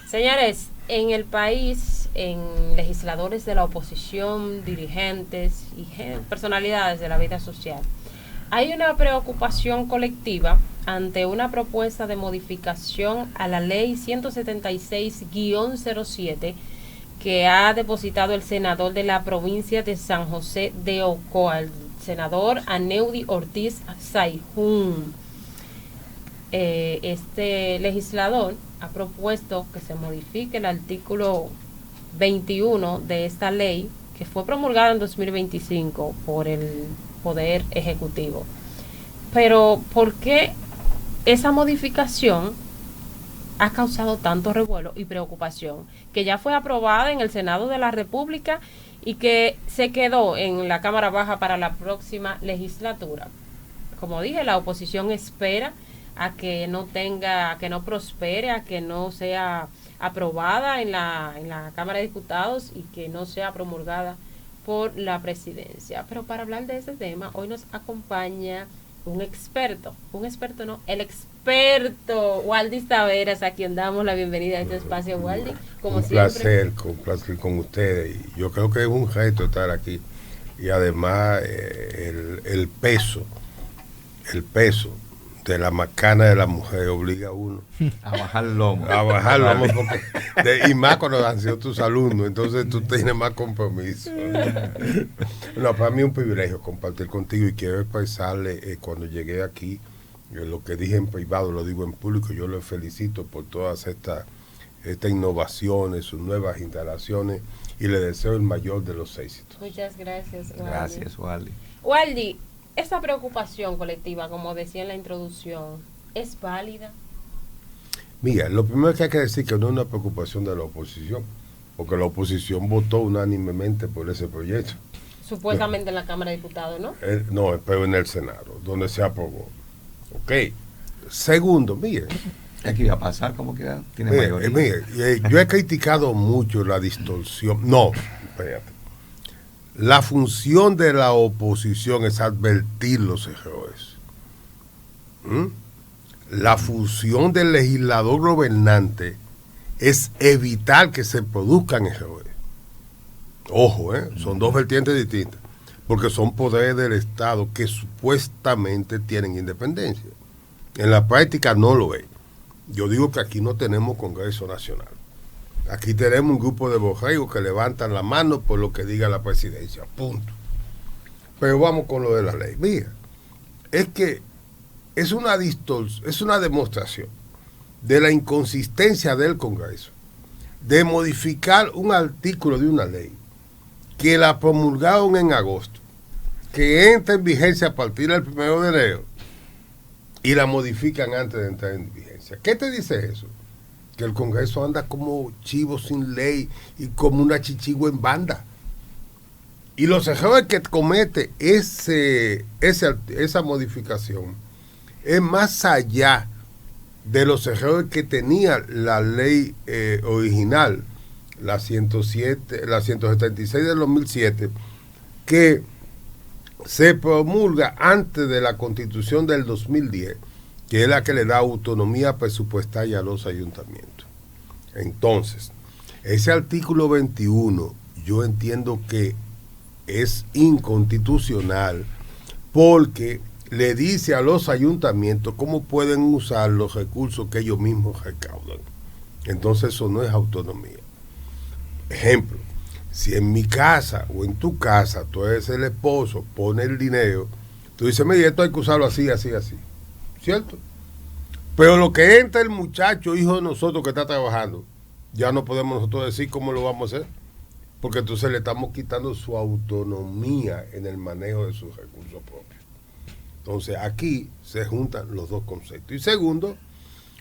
Señores, en el país, en legisladores de la oposición, dirigentes y personalidades de la vida social, hay una preocupación colectiva ante una propuesta de modificación a la ley 176-07 que ha depositado el senador de la provincia de San José de Ocoa, el senador Aneudi Ortiz Saijún. Este legislador ha propuesto que se modifique el artículo 21 de esta ley que fue promulgada en 2025 por el Poder Ejecutivo. Pero ¿por qué esa modificación ha causado tanto revuelo y preocupación? Que ya fue aprobada en el Senado de la República y que se quedó en la Cámara Baja para la próxima legislatura. Como dije, la oposición espera a que no prospere, a que no sea aprobada en la Cámara de Diputados y que no sea promulgada por la presidencia. Pero para hablar de ese tema, hoy nos acompaña un experto no, el experto Waldy Taveras, a quien damos la bienvenida a este espacio. Waldy, como siempre. Un placer con ustedes. Y yo creo que es un reto estar aquí. Y además el peso de la macana de la mujer obliga a uno a bajar el lomo. Y más cuando han sido tus alumnos, entonces tú tienes más compromiso. No, para mí es un privilegio compartir contigo y quiero expresarle cuando llegué aquí, lo que dije en privado lo digo en público. Yo le felicito por todas estas innovaciones, sus nuevas instalaciones, y le deseo el mayor de los éxitos. Muchas gracias, Waldy. Gracias, Waldy. Waldy, esta preocupación colectiva, como decía en la introducción, ¿es válida? Mira, lo primero que hay que decir que no es una preocupación de la oposición, porque la oposición votó unánimemente por ese proyecto. Supuestamente en la Cámara de Diputados, ¿no? No, pero en el Senado, donde se aprobó. Ok. Segundo, mire. Aquí va a pasar como que tiene mayoría. Yo he criticado mucho la distorsión. No, espérate. La función de la oposición es advertir los errores. La función del legislador gobernante es evitar que se produzcan errores. Ojo, son dos vertientes distintas, porque son poderes del Estado que supuestamente tienen independencia. En la práctica no lo es. Yo digo que aquí no tenemos Congreso Nacional. Aquí tenemos un grupo de borregos que levantan la mano por lo que diga la presidencia, punto. Pero vamos con lo de la ley. Mira, es que es una demostración de la inconsistencia del Congreso de modificar un artículo de una ley que la promulgaron en agosto, que entra en vigencia a partir del 1 de enero, y la modifican antes de entrar en vigencia. ¿Qué te dice eso? Que el Congreso anda como chivo sin ley y como una chichigua en banda. Y los errores que comete esa modificación es más allá de los errores que tenía la ley original, la 176 del 2007, que se promulga antes de la Constitución del 2010, que es la que le da autonomía presupuestaria a los ayuntamientos. Entonces, ese artículo 21 yo entiendo que es inconstitucional porque le dice a los ayuntamientos cómo pueden usar los recursos que ellos mismos recaudan. Entonces eso no es autonomía. Ejemplo, si en mi casa o en tu casa tú eres el esposo, pone el dinero, tú dices, mira, esto hay que usarlo así, así, así. ¿Cierto? Pero lo que entra el muchacho, hijo de nosotros que está trabajando, ya no podemos nosotros decir cómo lo vamos a hacer, porque entonces le estamos quitando su autonomía en el manejo de sus recursos propios. Entonces aquí se juntan los dos conceptos. Y segundo,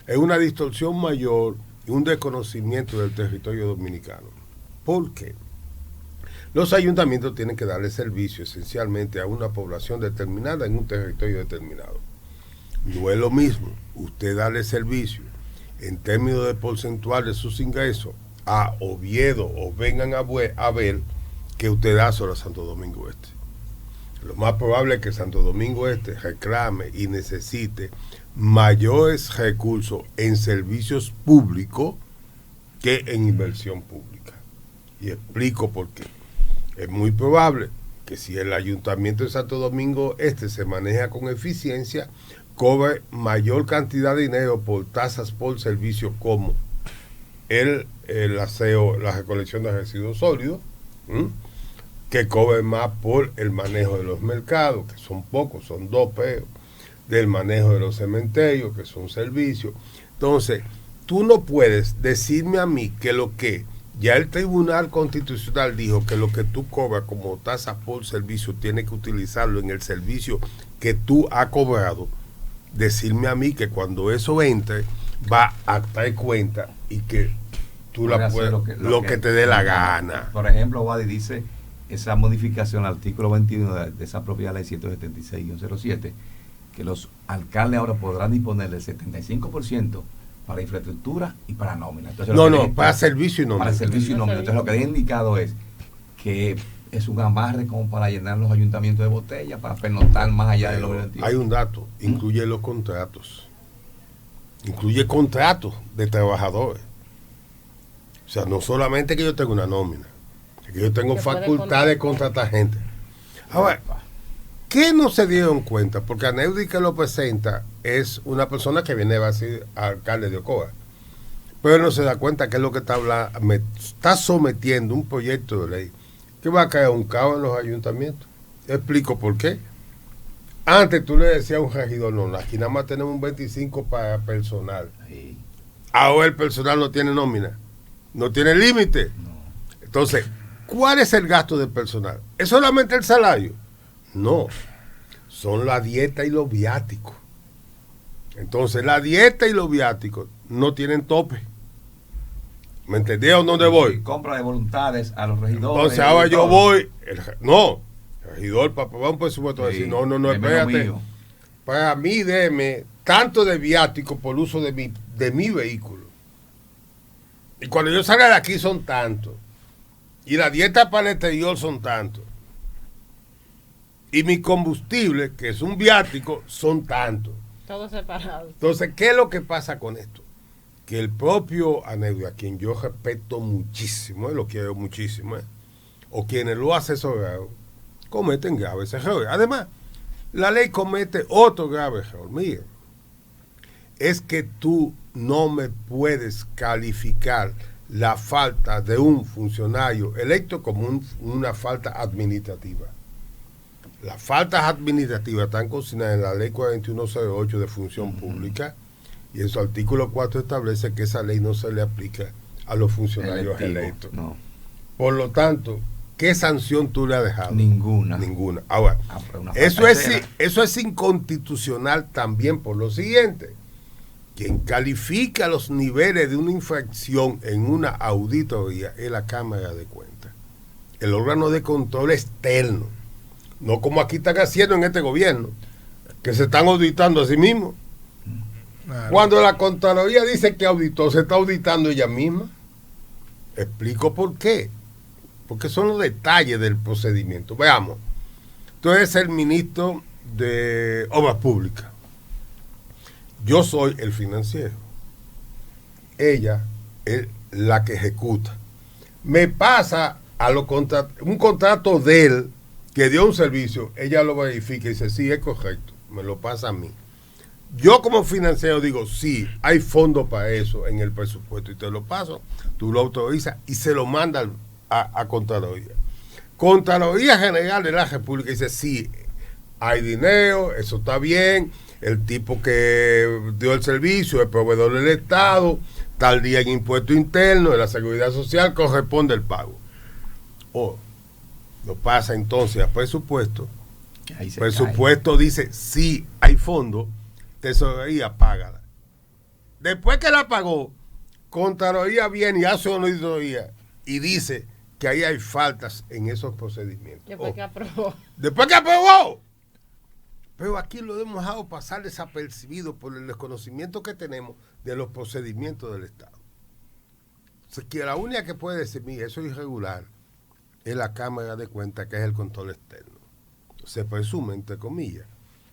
es una distorsión mayor y un desconocimiento del territorio dominicano. ¿Por qué? Los ayuntamientos tienen que darle servicio esencialmente a una población determinada en un territorio determinado. No es lo mismo usted darle servicio en términos de porcentual de sus ingresos a Oviedo o vengan a ver que usted da solo a Santo Domingo Este. Lo más probable es que Santo Domingo Este reclame y necesite mayores recursos en servicios públicos que en inversión pública. Y explico por qué. Es muy probable que si el Ayuntamiento de Santo Domingo Este se maneja con eficiencia, cobre mayor cantidad de dinero por tasas por servicio como el aseo, la recolección de residuos sólidos, que cobre más por el manejo de los mercados, que son pocos, son 2 pesos, del manejo de los cementerios, que son servicios. Entonces, tú no puedes decirme a mí que lo que ya el Tribunal Constitucional dijo que lo que tú cobras como tasa por servicio tienes que utilizarlo en el servicio que tú has cobrado. Decirme a mí que cuando eso entre va a dar cuenta y que tú la puedes, lo que te dé la gana. Por ejemplo, Wadi dice esa modificación al artículo 21 de esa propia ley 176-07, que los alcaldes ahora podrán disponer del 75% para infraestructura y para nómina. Entonces, para servicio y nómina. Para servicio y nómina. Entonces lo que han indicado es que es un amarre como para llenar los ayuntamientos de botella, para pernoctar más allá de lo relativo. Hay un dato, incluye los contratos. Incluye contratos de trabajadores. O sea, no solamente que yo tengo una nómina, es que yo tengo facultad de contratar gente. Ahora, ¿qué no se dieron cuenta? Porque Aneudi, que lo presenta, es una persona que viene a ser alcalde de Ocoa. Pero no se da cuenta que es lo que está sometiendo un proyecto de ley que va a caer un caos en los ayuntamientos. Explico por qué. Antes tú le decías a un regidor, no, aquí nada más tenemos un 25 para personal. Sí. Ahora el personal no tiene nómina, no tiene límite. No. Entonces, ¿cuál es el gasto del personal? ¿Es solamente el salario? No, son la dieta y los viáticos. Entonces, la dieta y los viáticos no tienen tope. ¿Me entendieron dónde voy? Compra de voluntades a los regidores. Entonces, ahora yo voy. El regidor, para probar un presupuesto, sí, decir, no, espérate. Para mí, deme tanto de viático por uso de mi vehículo. Y cuando yo salga de aquí son tantos. Y la dieta para el exterior son tantos. Y mi combustible, que es un viático, son tantos. Todos separados. Entonces, ¿qué es lo que pasa con esto? Que el propio Aneudi, a quien yo respeto muchísimo, lo quiero muchísimo, o quienes lo asesoraron, cometen graves errores. Además, la ley comete otro grave error. Mira, es que tú no me puedes calificar la falta de un funcionario electo como una falta administrativa. Las faltas administrativas están consignadas en la ley 4108 de función pública, y en su artículo 4 establece que esa ley no se le aplica a los funcionarios electos. No. Por lo tanto, ¿qué sanción tú le has dejado? Ninguna. Ahora, eso es inconstitucional también por lo siguiente. Quien califica los niveles de una infracción en una auditoría es la Cámara de Cuentas, el órgano de control externo. No como aquí están haciendo en este gobierno, que se están auditando a sí mismos. Claro. Cuando la Contraloría dice que auditó, se está auditando ella misma. Explico por qué. Porque son los detalles del procedimiento. Veamos. Tú eres el ministro de Obras Públicas. Yo soy el financiero. Ella es la que ejecuta. Me pasa a un contrato de él que dio un servicio, ella lo verifica y dice, sí, es correcto, me lo pasa a mí. Yo como financiero digo, sí, hay fondos para eso en el presupuesto y te lo paso, tú lo autorizas y se lo manda a Contraloría. Contraloría General de la República dice, sí, hay dinero, eso está bien, el tipo que dio el servicio, el proveedor del Estado, tal día en impuesto interno, de la Seguridad Social, corresponde el pago. Lo pasa entonces a presupuesto. Presupuesto dice, sí, hay fondos, tesorería, págala. Después que la pagó, Contraloría viene y hace una auditoría y dice que ahí hay faltas en esos procedimientos. Después que aprobó. Después que aprobó. Pero aquí lo hemos dejado pasar desapercibido por el desconocimiento que tenemos de los procedimientos del Estado. O sea, que la única que puede decir, mira, eso es irregular, es la Cámara de Cuentas, que es el control externo. Se presume, entre comillas.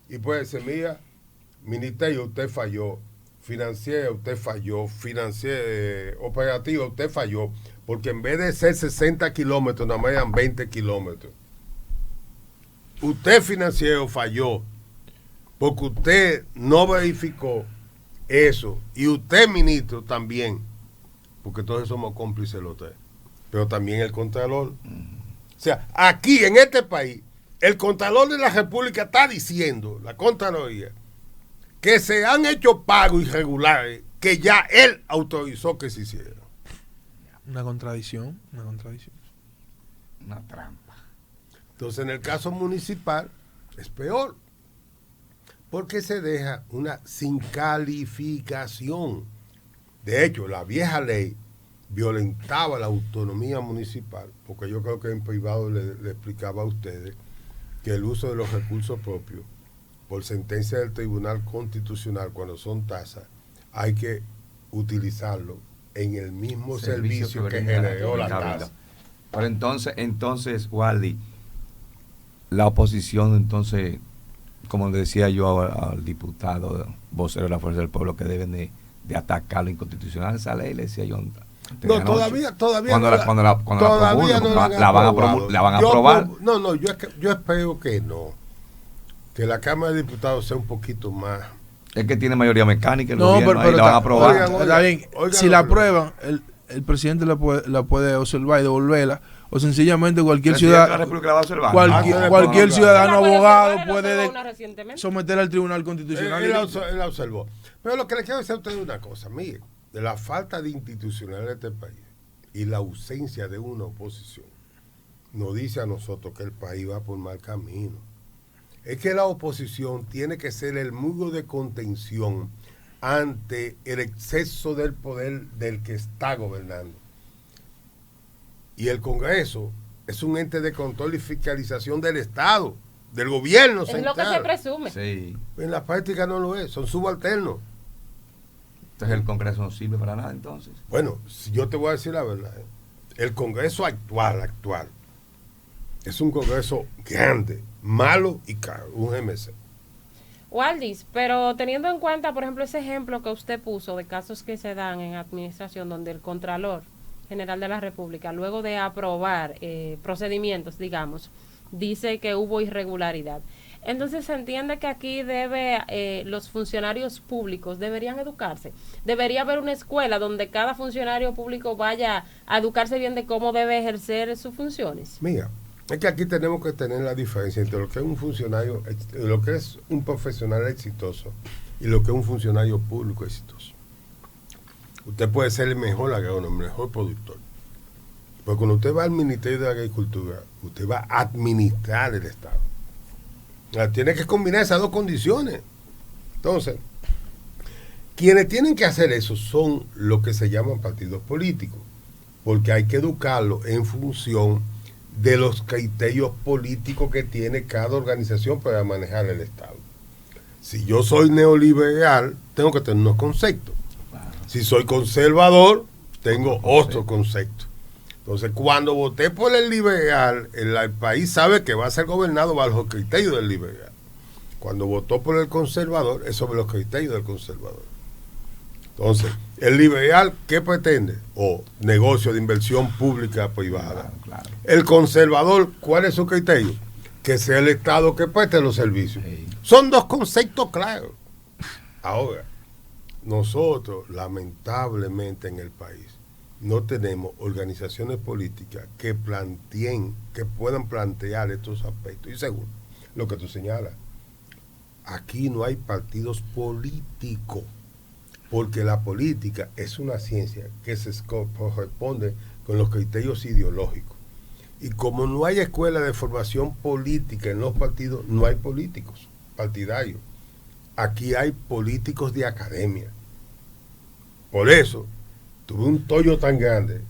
Y puede decir, mira, ministerio, usted falló financiera usted falló, operativa usted falló, porque en vez de ser 60 kilómetros, nada más eran 20 kilómetros. Usted financiero falló, porque usted no verificó eso, y usted ministro también, porque todos somos cómplices los tres, pero también el Contralor. O sea, aquí en este país, el Contralor de la República está diciendo, la Contraloría, que se han hecho pagos irregulares que ya él autorizó que se hicieran. Una contradicción. Una trampa. Entonces, en el caso municipal, es peor, porque se deja una sin calificación. De hecho, la vieja ley violentaba la autonomía municipal, porque yo creo que en privado le explicaba a ustedes que el uso de los recursos propios, por sentencia del Tribunal Constitucional, cuando son tasas, hay que utilizarlo en el mismo servicio que generó la tasa. Pero entonces, Waldy, la oposición, entonces, como le decía yo al diputado vocero de la Fuerza del Pueblo, que deben de atacar lo inconstitucional esa ley, le decía yo. No, todavía cuando la van a aprobar. Yo espero que no. Que la Cámara de Diputados sea un poquito más. Es que tiene mayoría mecánica, pero la van a aprobar. Está bien, si la aprueban, el presidente la puede observar y devolverla, o sencillamente cualquier ciudadano, cualquier ciudadano abogado puede someter al Tribunal Constitucional. Él la observó. Pero lo que le quiero decir a ustedes es una cosa, mire, de la falta de institucionalidad de este país y la ausencia de una oposición, nos dice a nosotros que el país va por mal camino. Es que la oposición tiene que ser el muro de contención ante el exceso del poder del que está gobernando. Y el Congreso es un ente de control y fiscalización del Estado, del gobierno central. Es lo que se presume. Sí. En la práctica no lo es, son subalternos. Entonces el Congreso no sirve para nada, entonces. Bueno, si yo te voy a decir la verdad, el Congreso actual, es un Congreso grande, malo y caro, un GMC. Waldis, pero teniendo en cuenta, por ejemplo, ese ejemplo que usted puso de casos que se dan en administración donde el Contralor General de la República, luego de aprobar procedimientos, digamos, dice que hubo irregularidad. Entonces se entiende que aquí los funcionarios públicos deberían educarse. Debería haber una escuela donde cada funcionario público vaya a educarse bien de cómo debe ejercer sus funciones. Mira, es que aquí tenemos que tener la diferencia entre lo que es un funcionario, lo que es un profesional exitoso y lo que es un funcionario público exitoso. Usted puede ser el mejor agrónomo, el mejor productor. Pero cuando usted va al Ministerio de Agricultura, usted va a administrar el Estado. Tiene que combinar esas dos condiciones. Entonces, quienes tienen que hacer eso son los que se llaman partidos políticos, porque hay que educarlos en función de los criterios políticos que tiene cada organización para manejar el Estado. Si yo soy neoliberal, tengo que tener unos conceptos. Si soy conservador, tengo otro concepto. Entonces, cuando voté por el liberal, el país sabe que va a ser gobernado bajo los criterios del liberal. Cuando votó por el conservador, es sobre los criterios del conservador. Entonces, el liberal, ¿qué pretende? Negocio de inversión pública privada. Claro. El conservador, ¿cuál es su criterio? Que sea el Estado que preste los servicios. Sí. Son dos conceptos claros. Ahora, nosotros, lamentablemente en el país, no tenemos organizaciones políticas que puedan plantear estos aspectos. Y segundo, lo que tú señalas, aquí no hay partidos políticos, porque la política es una ciencia que se corresponde con los criterios ideológicos. Y como no hay escuela de formación política en los partidos, no hay políticos partidarios. Aquí hay políticos de academia. Por eso, tuve un tollo tan grande,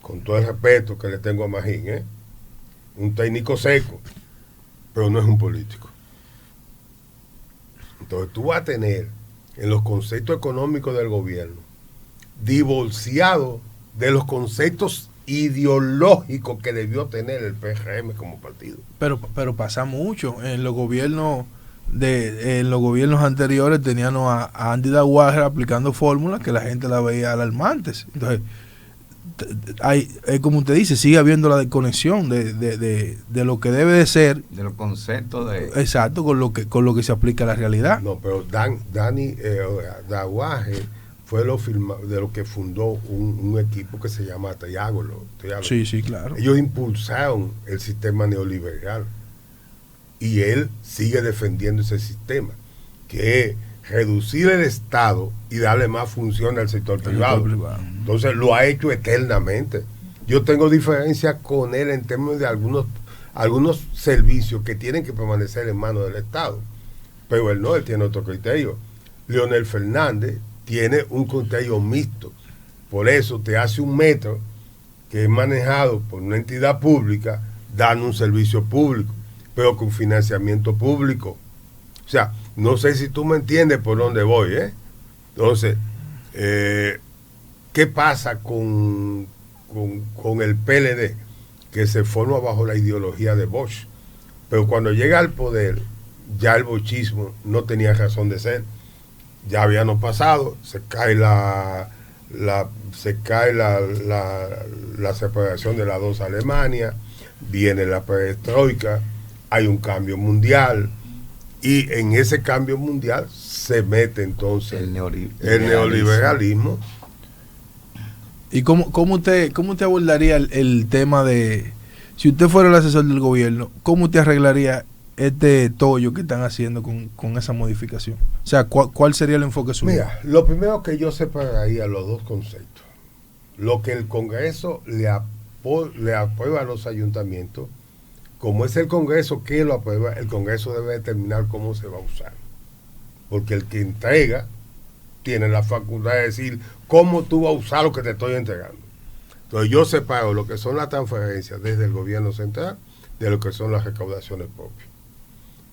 con todo el respeto que le tengo a Magín, un técnico seco, pero no es un político. Entonces tú vas a tener en los conceptos económicos del gobierno divorciado de los conceptos ideológicos que debió tener el PRM como partido. Pero pasa mucho en los gobiernos en los gobiernos anteriores teníamos a Andy Daguarre aplicando fórmulas que la gente la veía alarmantes. Entonces, como usted dice, sigue habiendo la desconexión de lo que debe de ser, de los conceptos de... Exacto, con lo que se aplica a la realidad. No, pero Dani Daguarre fue de lo que fundó un equipo que se llama Triángulo. Sí, claro. Ellos impulsaron el sistema neoliberal y él sigue defendiendo ese sistema, que es reducir el Estado y darle más función al sector privado. Entonces lo ha hecho eternamente. Yo tengo diferencias con él en términos de algunos servicios que tienen que permanecer en manos del Estado, pero él tiene otro criterio. Leonel Fernández tiene un criterio mixto, por eso te hace un metro que es manejado por una entidad pública dando un servicio público, pero con financiamiento público. O sea, no sé si tú me entiendes por dónde voy, ¿eh? Entonces, ¿qué pasa con el PLD? Que se forma bajo la ideología de Bosch, pero cuando llega al poder, ya el bochismo no tenía razón de ser. Ya habíamos pasado, se cae la separación de las dos Alemanias, viene la perestroika, hay un cambio mundial, y en ese cambio mundial se mete entonces el neoliberalismo. ¿Y cómo usted abordaría el tema de, si usted fuera el asesor del gobierno, cómo usted arreglaría este tollo que están haciendo con esa modificación? O sea, ¿cuál sería el enfoque suyo? Mira, lo primero que yo separaría los dos conceptos. Lo que el Congreso le aprueba a los ayuntamientos, como es el Congreso que lo aprueba, el Congreso debe determinar cómo se va a usar. Porque el que entrega tiene la facultad de decir cómo tú vas a usar lo que te estoy entregando. Entonces yo separo lo que son las transferencias desde el gobierno central de lo que son las recaudaciones propias.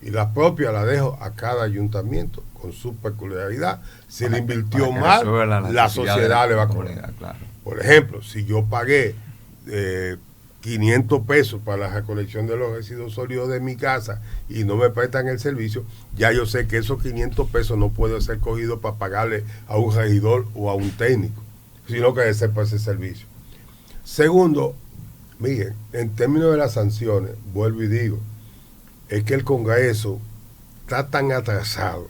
Y las propias las dejo a cada ayuntamiento con su peculiaridad. Si le invirtió mal, la sociedad le va a cobrar. Claro. Por ejemplo, si yo pagué 500 pesos para la recolección de los residuos sólidos de mi casa y no me prestan el servicio, ya yo sé que esos 500 pesos no pueden ser cogidos para pagarle a un regidor o a un técnico, sino que es para ese servicio. Segundo, miren, en términos de las sanciones, vuelvo y digo, es que el Congreso está tan atrasado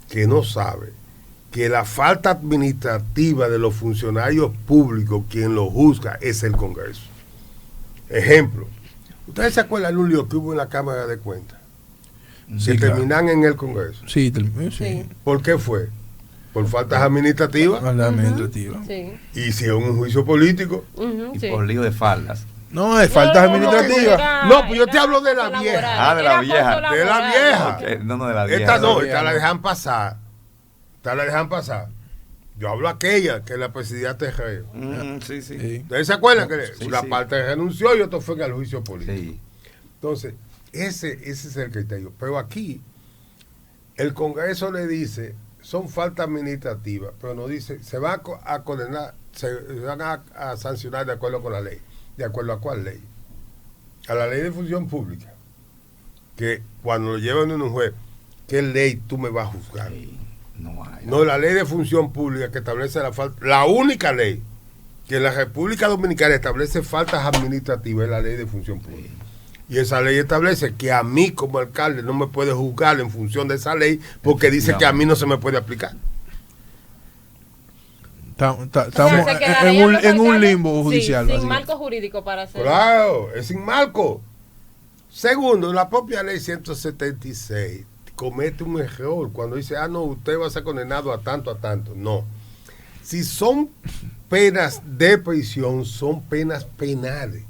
que no sabe que la falta administrativa de los funcionarios públicos, quien lo juzga es el Congreso. Ejemplo, ¿ustedes se acuerdan de un lío que hubo en la Cámara de Cuentas? Sí, que claro. terminan en el Congreso. Sí. ¿Por qué fue? ¿Por faltas administrativas? Sí. Y hicieron un juicio político. Y por lío de faldas. No, es faltas administrativas. No, pues yo te hablo de la vieja. De la vieja. De la vieja. Okay. No, de la vieja. Esta no, esta la dejan pasar. Yo hablo aquella que la presidía Tejero. Sí. ¿Ustedes se acuerdan que una parte renunció y otro fue en el juicio político? Sí. Entonces, ese es el criterio. Pero aquí, el Congreso le dice, son faltas administrativas, pero no dice, se va a condenar, se van a sancionar de acuerdo con la ley. ¿De acuerdo a cuál ley? A la ley de función pública. Que cuando lo llevan en un juez, ¿qué ley tú me vas a juzgar? Sí. No, la ley de función pública que establece la única ley que en la República Dominicana establece faltas administrativas es la ley de función pública. Y esa ley establece que a mí como alcalde no me puede juzgar en función de esa ley porque dice que a mí no se me puede aplicar. Estamos en un limbo judicial. Sin marco jurídico para hacerlo. Claro, es sin marco. Segundo, la propia ley 176 comete un error cuando dice, no, usted va a ser condenado a tanto, a tanto. No. Si son penas de prisión, son penas penales.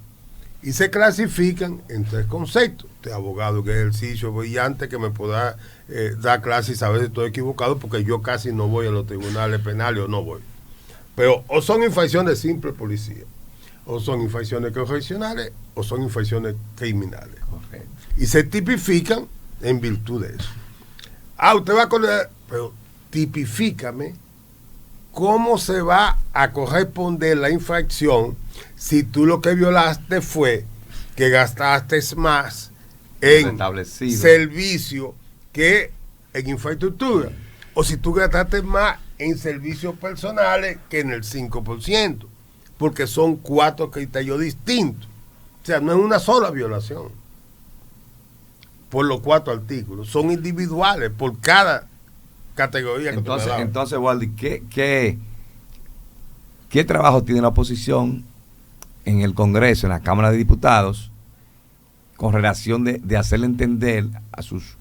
Y se clasifican en 3 conceptos. De abogado que ejercicio brillante que me pueda dar clases y saber si estoy equivocado, porque yo casi no voy a los tribunales penales o no voy. Pero o son infracciones de simple policía, o son infracciones correccionales, o son infracciones criminales. Correcto. Y se tipifican en virtud de eso. Usted va a condenar, pero tipifícame cómo se va a corresponder la infracción si tú lo que violaste fue que gastaste más en servicio que en infraestructura. O si tú gastaste más en servicios personales que en el 5%, porque son 4 criterios distintos. O sea, no es una sola violación por los 4 artículos, son individuales por cada categoría que entonces, entonces, Waldy, ¿qué trabajo tiene la oposición en el Congreso, en la Cámara de Diputados, con relación de hacerle entender a sus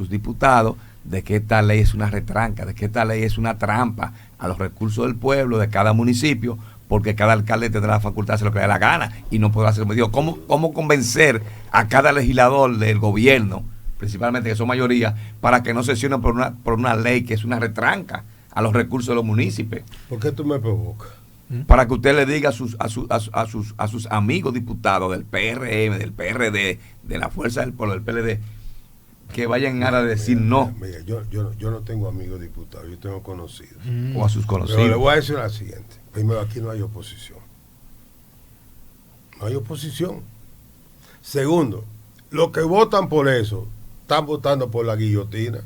diputados de que esta ley es una retranca, de que esta ley es una trampa a los recursos del pueblo, de cada municipio, porque cada alcalde tendrá la facultad de hacer lo que le dé la gana y no podrá hacer medido? ¿Cómo convencer a cada legislador del gobierno, principalmente que son mayoría, para que no sesionen por una ley que es una retranca a los recursos de los municipios? ¿Por qué tú me provocas? Para que usted le diga a sus amigos diputados del PRM, del PRD, de la Fuerza del Pueblo, del PLD, que vayan a decir no. Mira, yo no tengo amigos diputados, yo tengo conocidos. O a sus conocidos. Pero le voy a decir la siguiente. Primero, aquí no hay oposición. No hay oposición. Segundo, los que votan por eso están votando por la guillotina.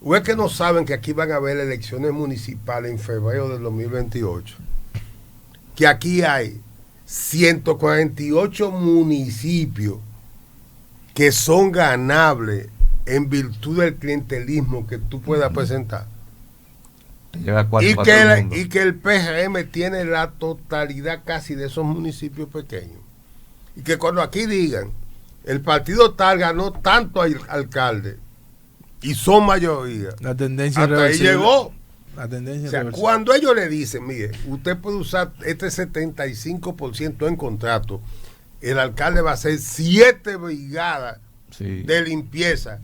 ¿O es que no saben que aquí van a haber elecciones municipales en febrero del 2028? Que aquí hay 148 municipios que son ganables en virtud del clientelismo que tú puedas presentar. Y que el PRM tiene la totalidad casi de esos municipios pequeños. Y que cuando aquí digan, el partido tal ganó tanto alcalde y son mayoría, la tendencia hasta ahí llegó. La tendencia, o sea, cuando ellos le dicen, mire, usted puede usar este 75% en contrato, el alcalde va a hacer 7 brigadas de limpieza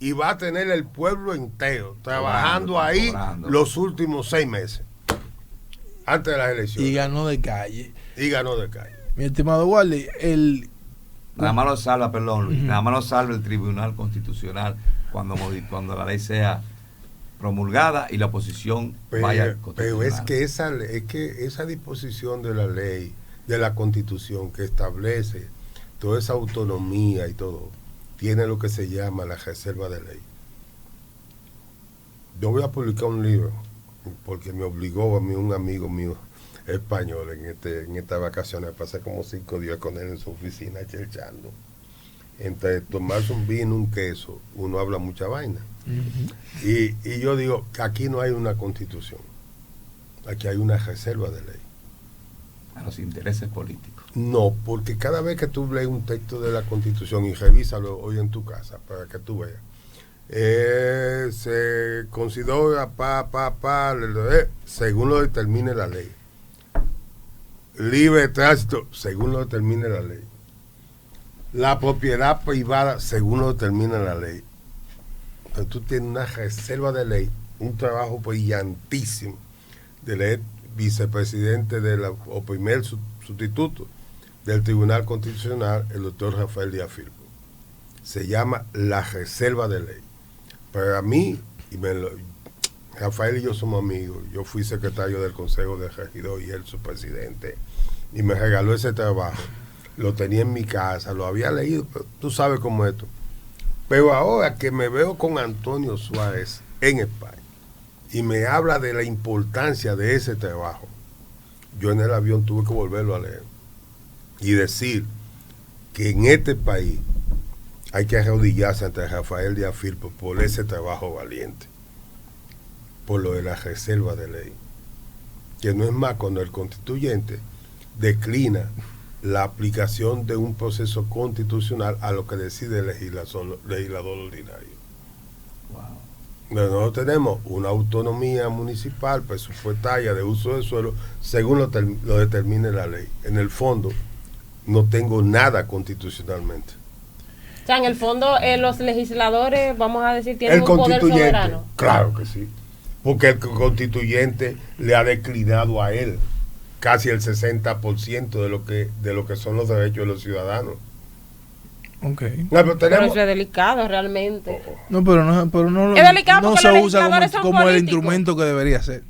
y va a tener el pueblo entero trabajando ahí los últimos 6 meses antes de las elecciones. Y ganó de calle. Mi estimado Wally, nada más lo salva, perdón, Luis, nada más lo salva el Tribunal Constitucional cuando la ley sea promulgada y la oposición vaya. Pero es que esa disposición de la ley, de la Constitución, que establece toda esa autonomía y todo, tiene lo que se llama la reserva de ley. Yo voy a publicar un libro porque me obligó a mí un amigo mío español en estas vacaciones. Pasé como 5 días con él en su oficina chelchando. Entre tomarse un vino, un queso, uno habla mucha vaina. Y yo digo que aquí no hay una constitución, aquí hay una reserva de ley. A los intereses políticos. No, porque cada vez que tú lees un texto de la Constitución y revísalo hoy en tu casa para que tú veas, se considera según lo determine la ley. Libre tránsito, según lo determine la ley. La propiedad privada, según lo determina la ley. Entonces tú tienes una reserva de ley, un trabajo brillantísimo del vicepresidente o primer sustituto del Tribunal Constitucional, el doctor Rafael Díaz Firpo. Se llama la reserva de ley. Para mí, Rafael y yo somos amigos, yo fui secretario del Consejo de Regidor y él su presidente, y me regaló ese trabajo. Lo tenía en mi casa, lo había leído, pero tú sabes cómo es esto. Pero ahora que me veo con Antonio Suárez en España y me habla de la importancia de ese trabajo, yo en el avión tuve que volverlo a leer y decir que en este país hay que arrodillarse ante Rafael Díaz Firpo por ese trabajo valiente, por lo de la reserva de ley, que no es más cuando el constituyente declina la aplicación de un proceso constitucional a lo que decide el legislador ordinario. Wow. Nosotros tenemos una autonomía municipal, presupuestaria, de uso de suelo, según lo determine la ley. En el fondo, no tengo nada constitucionalmente. O sea, en el fondo, los legisladores, vamos a decir, tienen un poder soberano. Claro que sí, porque el constituyente le ha declinado a él casi el 60% de lo que son los derechos de los ciudadanos. Okay. No, pero eso es delicado realmente. No, pero no, es delicado no se usa como el instrumento que debería ser.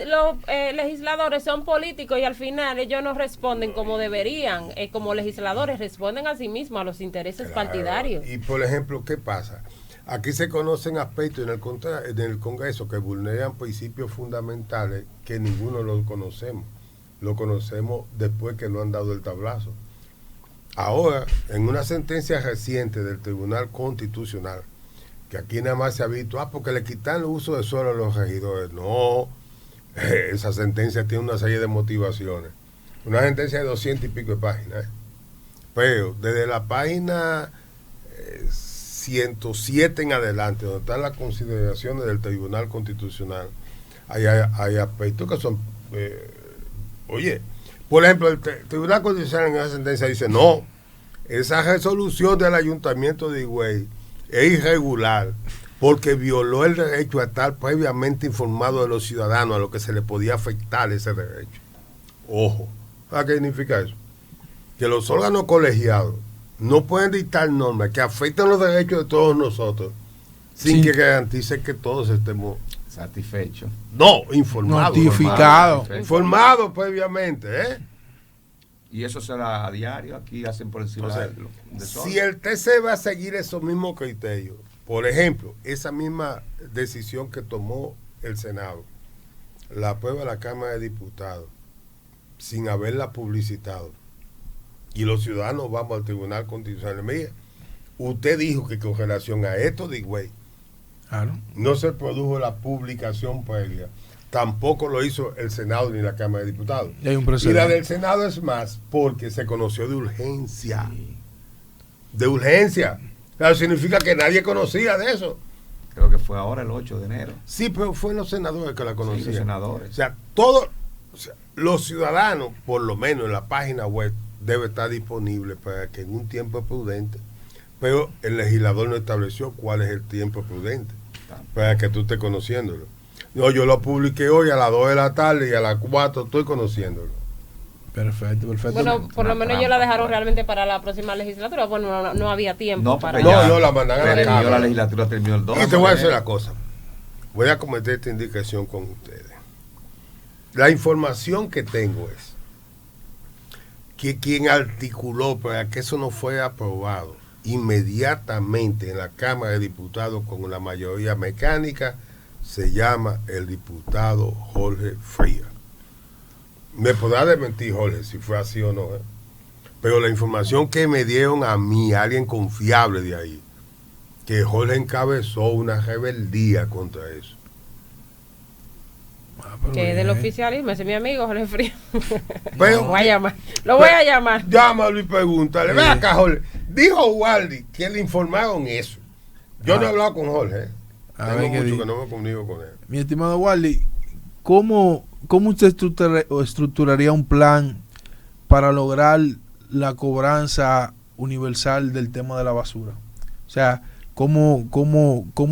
Los legisladores son políticos y al final ellos no responden como deberían, como legisladores responden a sí mismos, a los intereses partidarios. Y por ejemplo, ¿qué pasa? Aquí se conocen aspectos en el Congreso que vulneran principios fundamentales que ninguno los conocemos. Lo conocemos después que no han dado el tablazo. Ahora, en una sentencia reciente del Tribunal Constitucional, que aquí nada más se ha visto, porque le quitan el uso de suelo a los regidores. No, esa sentencia tiene una serie de motivaciones. Una sentencia de 200 y pico de páginas. Pero desde la página 107 en adelante, donde están las consideraciones del Tribunal Constitucional, hay aspectos que son... oye, por ejemplo, el Tribunal Constitucional en esa sentencia dice, no, esa resolución del Ayuntamiento de Higüey es irregular porque violó el derecho a estar previamente informado de los ciudadanos a lo que se le podía afectar ese derecho. Ojo, ¿sabes qué significa eso? Que los órganos colegiados no pueden dictar normas que afecten los derechos de todos nosotros sin que garantice que todos estemos satisfechos. No, informados. Notificados. Informados previamente, ¿eh? Y eso será a diario, aquí hacen por encima de si el TC va a seguir esos mismos criterios, por ejemplo, esa misma decisión que tomó el Senado, la aprueba la Cámara de Diputados, sin haberla publicitado, y los ciudadanos vamos al Tribunal Constitucional, mire, usted dijo que con relación a esto de Higüey, no se produjo la publicación previa. Tampoco lo hizo el Senado ni la Cámara de Diputados. Y la del Senado es más porque se conoció de urgencia. Sí. De urgencia. Claro, significa que nadie conocía de eso. Creo que fue ahora el 8 de enero. Sí, pero fue los senadores que la conocían. Sí, los senadores. O sea, los ciudadanos, por lo menos en la página web, debe estar disponible para que en un tiempo prudente, pero el legislador no estableció cuál es el tiempo prudente para que tú estés conociéndolo. No, yo lo publiqué hoy a las 2 de la tarde y a las 4 estoy conociéndolo. Perfecto. Bueno, por lo menos ellos la dejaron realmente para la próxima legislatura. Bueno, no había tiempo para... No, la mandaron a la Cámara. La legislatura terminó el 2. Y te voy a decir una cosa. Voy a cometer esta indicación con ustedes. La información que tengo es que quien articuló para que eso no fuera aprobado inmediatamente en la Cámara de Diputados con la mayoría mecánica se llama el diputado Jorge Frías. Me podrá desmentir Jorge si fue así o no, pero la información que me dieron a mí, alguien confiable de ahí, que Jorge encabezó una rebeldía contra eso. Que del oficialismo, ese es mi amigo Jorge Frías. Lo voy a llamar. Llámalo y pregúntale. Ve acá, Jorge. Dijo Waldi que le informaron eso. Yo no he hablado con Jorge. Tengo mucho que no me comunico con él. Mi estimado Waldi, ¿cómo usted estructuraría un plan para lograr la cobranza universal del tema de la basura? O sea, ¿cómo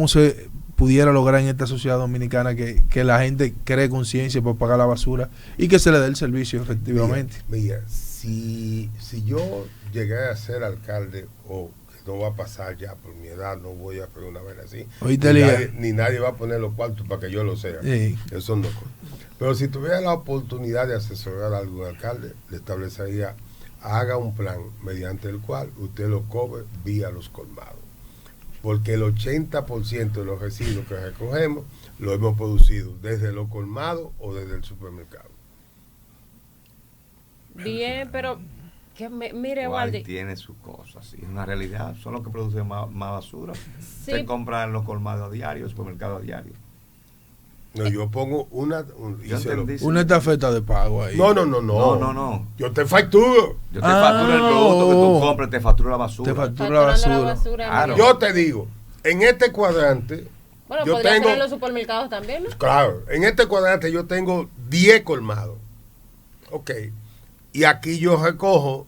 se pudiera lograr en esta sociedad dominicana que la gente cree conciencia por pagar la basura y que se le dé el servicio efectivamente? Mira, si yo llegué a ser alcalde, o que no va a pasar ya por mi edad, no voy a poner una vez así, ni nadie va a poner los cuartos para que yo lo sea. Sí. Eso no. Pero si tuviera la oportunidad de asesorar a algún alcalde, le establecería, haga un plan mediante el cual usted lo cobre vía los colmados. Porque el 80% de los residuos que recogemos lo hemos producido desde los colmados o desde el supermercado. Bien, pero mire, Waldi, tiene sus cosas, sí, es una realidad. Son los que producen más basura. Sí. Se compran los colmados a diario, el supermercado a diario. No, yo pongo una estafeta de pago ahí. No. Yo te facturo. Yo te facturo el producto que tú compras, te facturo la basura. Te facturo la basura. Claro. Yo te digo, en este cuadrante. Bueno, yo podría ser en los supermercados también, ¿no? Claro, en este cuadrante yo tengo 10 colmados. Ok. Y aquí yo recojo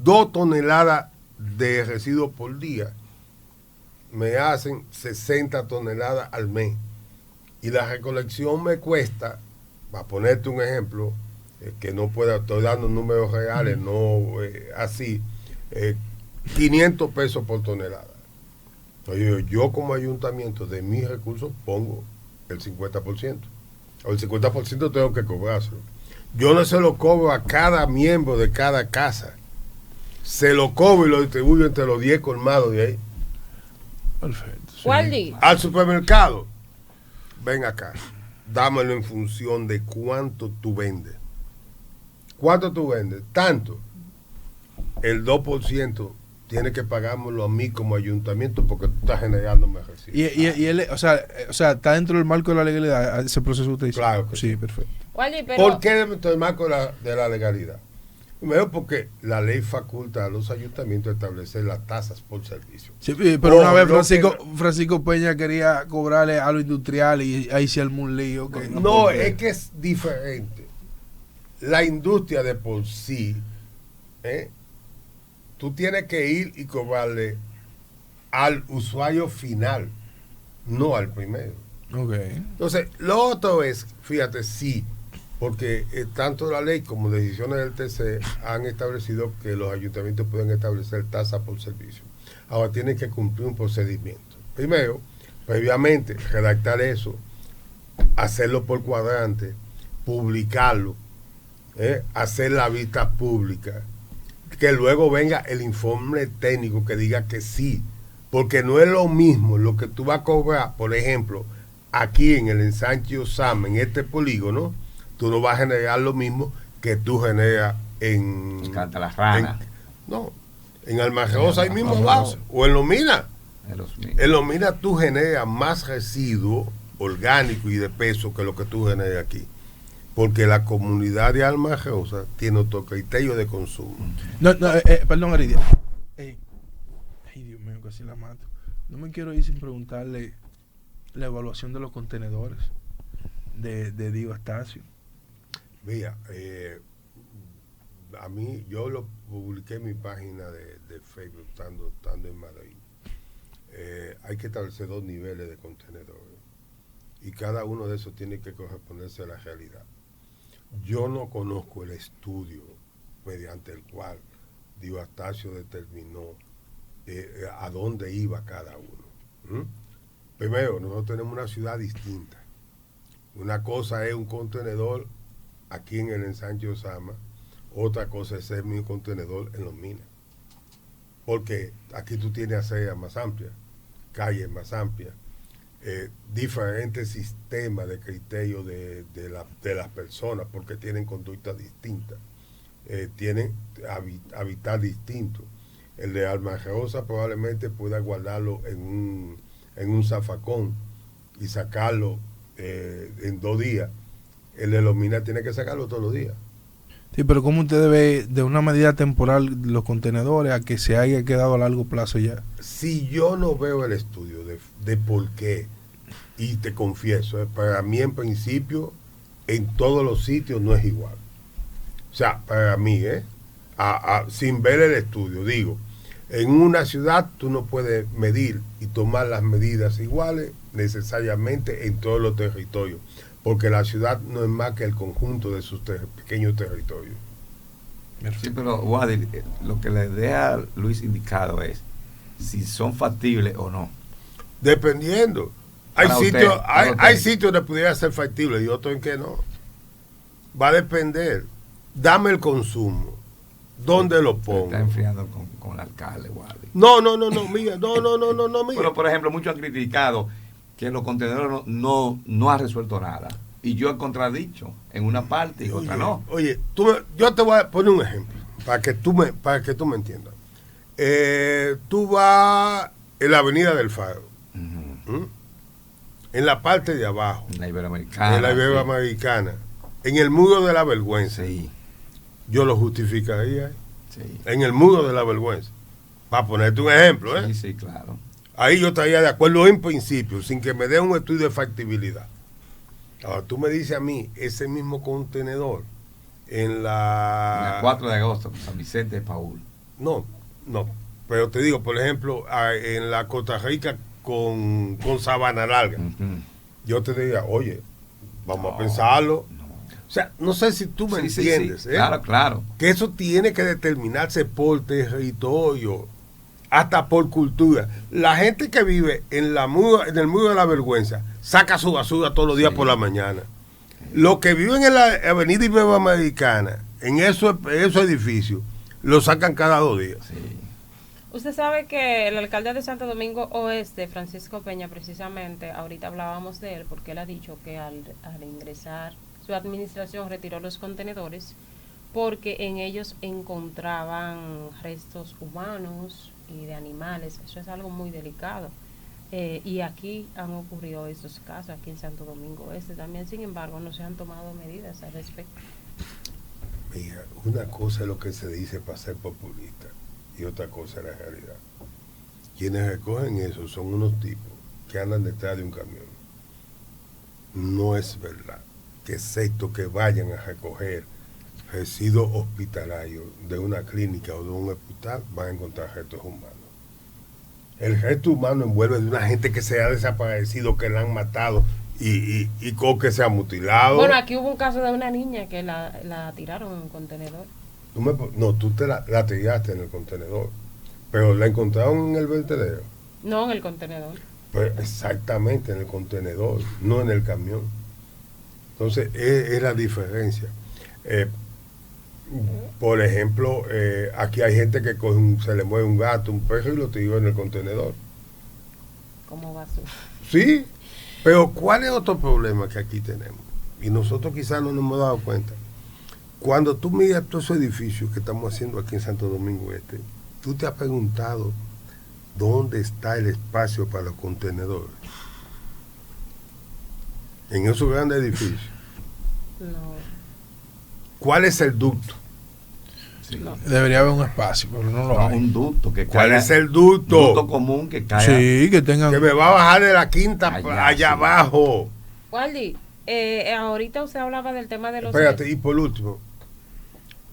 2 toneladas de residuos por día. Me hacen 60 toneladas al mes. Y la recolección me cuesta, para ponerte un ejemplo, que no pueda, estoy dando números reales, no así, 500 pesos por tonelada. Entonces, yo como ayuntamiento de mis recursos pongo el 50%. O el 50% tengo que cobrárselo. Yo no se lo cobro a cada miembro de cada casa. Se lo cobro y lo distribuyo entre los 10 colmados de ahí. Perfecto. Waldi. Al supermercado. Ven acá. Dámelo en función de cuánto tú vendes. ¿Cuánto tú vendes? Tanto. El 2% tiene que pagármelo a mí como ayuntamiento porque tú estás generando más residuos. Y él, o sea, está dentro del marco de la legalidad ese proceso usted dice. Claro que sí, perfecto. Waldi, pero... ¿Por qué dentro del marco de la legalidad? Primero porque la ley faculta a los ayuntamientos a establecer las tasas por servicio. Sí, pero una vez Francisco Peña quería cobrarle a lo industrial y ahí se armó un lío. Que no, es que es diferente. La industria de por sí, tú tienes que ir y cobrarle al usuario final, no al primero. Okay. Entonces, lo otro es, fíjate, sí, porque tanto la ley como decisiones del TC han establecido que los ayuntamientos pueden establecer tasa por servicio. Ahora tienen que cumplir un procedimiento. Primero, previamente, redactar eso, hacerlo por cuadrante, publicarlo, hacer la vista pública, que luego venga el informe técnico que diga que sí, porque no es lo mismo lo que tú vas a cobrar, por ejemplo, aquí en el ensanche Osama, en este polígono, tú no vas a generar lo mismo que tú generas en Cantalarrana. En Almagrosa ahí mismo abajo, o en Lomina. En Lomina tú generas más residuo orgánico y de peso que lo que tú generas aquí. Porque la comunidad de Almagrosa tiene otro criterio de consumo. Perdón, Aridia. Ay, Dios mío, casi la mato. No me quiero ir sin preguntarle la evaluación de los contenedores de Dio Astacio. Mira, a mí, yo lo publiqué en mi página de Facebook, estando en Madrid. Hay que establecer 2 niveles de contenedores y cada uno de esos tiene que corresponderse a la realidad. Yo no conozco el estudio mediante el cual Dio Astacio determinó a dónde iba cada uno. Primero, nosotros tenemos una ciudad distinta. Una cosa es un contenedor aquí en el ensanche Osama, otra cosa es ser mi contenedor en Los Minas. Porque aquí tú tienes aceras más amplias, calles más amplias, diferentes sistemas de criterio de las personas, porque tienen conductas distintas, tienen hábitat distinto. El de Almagrosa probablemente pueda guardarlo en un zafacón y sacarlo en 2 días. El de Los Minas tiene que sacarlo todos los días. Sí, pero ¿cómo usted ve de una medida temporal los contenedores a que se haya quedado a largo plazo ya? Si yo no veo el estudio de por qué, y te confieso, para mí en principio en todos los sitios no es igual. O sea, para mí, sin ver el estudio, digo, en una ciudad tú no puedes medir y tomar las medidas iguales necesariamente en todos los territorios, porque la ciudad no es más que el conjunto de sus pequeños territorios. Sí, pero Wadi, lo que le deja Luis indicado es si son factibles o no. Dependiendo. Hay sitios donde pudiera ser factible y otros en que no. Va a depender. Dame el consumo. ¿Dónde lo pongo? Está enfriando con el alcalde, Wadi. No, mira. Pero, por ejemplo, muchos han criticado que los contenedores no han resuelto nada. Y yo he contradicho en una parte y otra no. Oye, yo te voy a poner un ejemplo para que tú me entiendas. Tú vas en la Avenida del Faro, en la parte de abajo, en la Iberoamericana, en el Muro de la Vergüenza. Sí. Yo lo justificaría Sí. en el Muro de la Vergüenza. Para ponerte un ejemplo, Sí, claro. Ahí yo estaría de acuerdo en principio, sin que me dé un estudio de factibilidad. Ahora, tú me dices a mí, ese mismo contenedor en la 4 de agosto, San Vicente de Paúl. No, pero te digo, por ejemplo, en la Costa Rica con Sabana Larga, yo te diría, oye, vamos a pensarlo. O sea, no sé si tú me entiendes. Sí. Claro. Que eso tiene que determinarse por territorio, hasta por cultura. La gente que vive en el Muro de la Vergüenza saca su basura todos los días por la mañana. Los que viven en la Avenida Iberoamericana, en esos edificios, lo sacan cada 2 días. Sí. Usted sabe que el alcalde de Santo Domingo Oeste, Francisco Peña, precisamente, ahorita hablábamos de él, porque él ha dicho que al ingresar su administración retiró los contenedores porque en ellos encontraban restos humanos y de animales. Eso es algo muy delicado. Y aquí han ocurrido estos casos, aquí en Santo Domingo Este también. Sin embargo, no se han tomado medidas al respecto. Mira, una cosa es lo que se dice para ser populista y otra cosa es la realidad. Quienes recogen eso son unos tipos que andan detrás de un camión. No es verdad que excepto que vayan a recoger residuos hospitalarios de una clínica o de un hospital, van a encontrar restos humanos. El resto humano envuelve de una gente que se ha desaparecido, que la han matado y que se ha mutilado. Bueno, aquí hubo un caso de una niña que la tiraron en un contenedor. Tú te la tiraste en el contenedor, pero la encontraron en el vertedero. No, en el contenedor. Pues exactamente, en el contenedor, no en el camión. Entonces, es la diferencia. Por ejemplo, aquí hay gente que se le mueve un gato, un perro y lo tira en el contenedor. ¿Cómo va a ser? Sí, pero ¿cuál es otro problema que aquí tenemos? Y nosotros quizás no nos hemos dado cuenta. Cuando tú miras todos esos edificios que estamos haciendo aquí en Santo Domingo Este, tú te has preguntado dónde está el espacio para los contenedores. En esos grandes edificios. No. ¿Cuál es el ducto? Sí. No. Debería haber un espacio, pero no lo hay. Un ducto que ¿Cuál caiga, es el ducto? Un ducto común que caiga. Sí, que tengan. Que me va a bajar de la quinta allá sí. abajo. Waldi, ahorita usted hablaba del tema de los... Espérate, y por último,